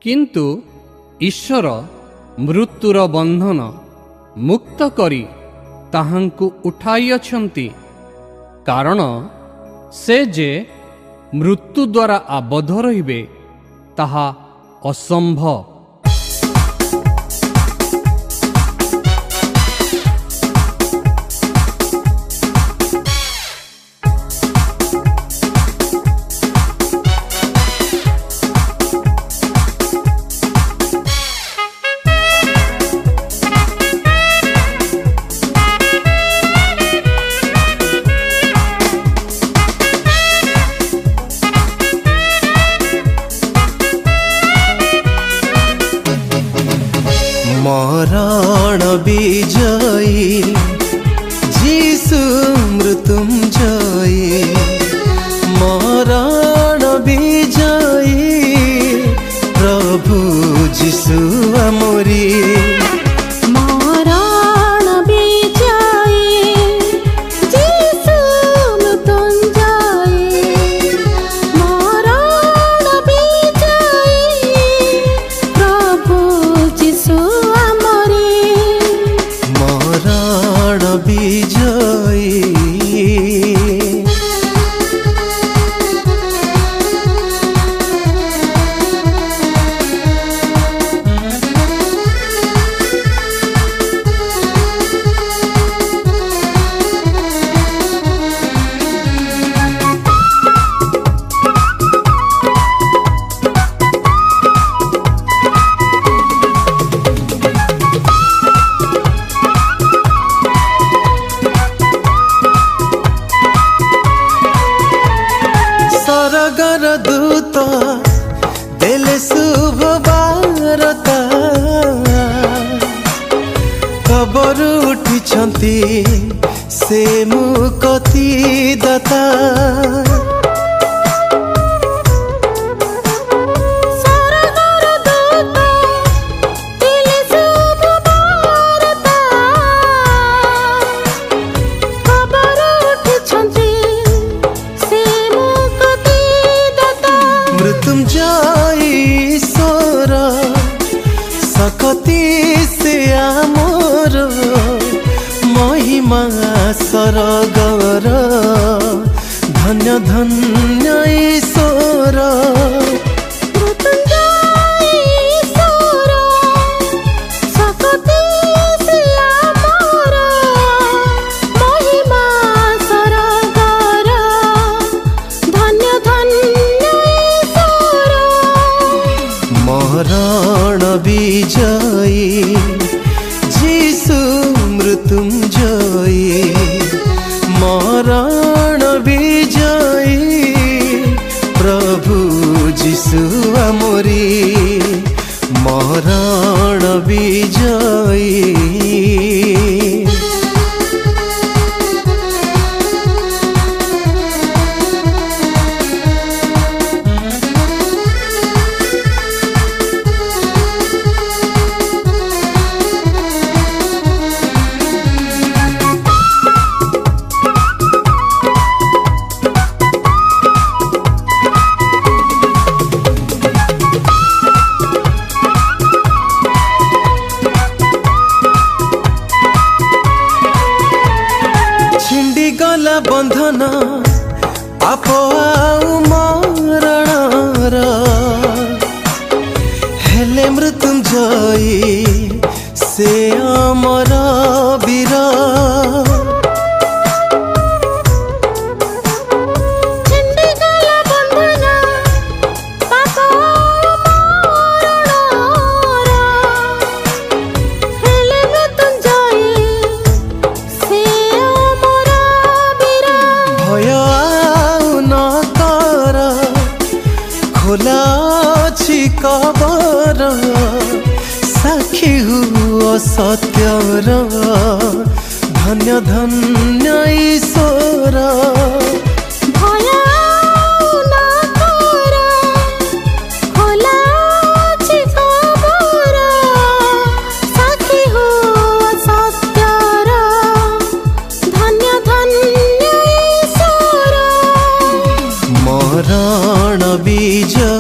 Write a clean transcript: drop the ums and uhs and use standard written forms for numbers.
किंतु ईश्वर मृत्युर बंधन मुक्त करी ताहांकु उठाइअछंती, कारण से जे मृत्यु द्वारा आबद्ध रहिबे ताहा असंभव। मरण विजयी जीसु मृत्युंजयी, मरण विजयी प्रभु जीसु आमरी। सरगर दूत देले शुभ वार्ता, खबर उठिछंती से मुक्ति दाता। मृत्युंजयी ईश्वर सकती से आमर, महिमा सरगर धन्य धन्य ईश्वर। मरण विजयी जीसु मृत्युंजयी, मरण विजयी प्रभु जीसु आमरी। मरण विजयी गला बंधन पाप आउ मरणर, हेले मृत्युंजयी से अमर वीर। खोला अछि कबर, साक्षी हुआ सत्यर धन्य धन्य ईश्वर। मरण विजय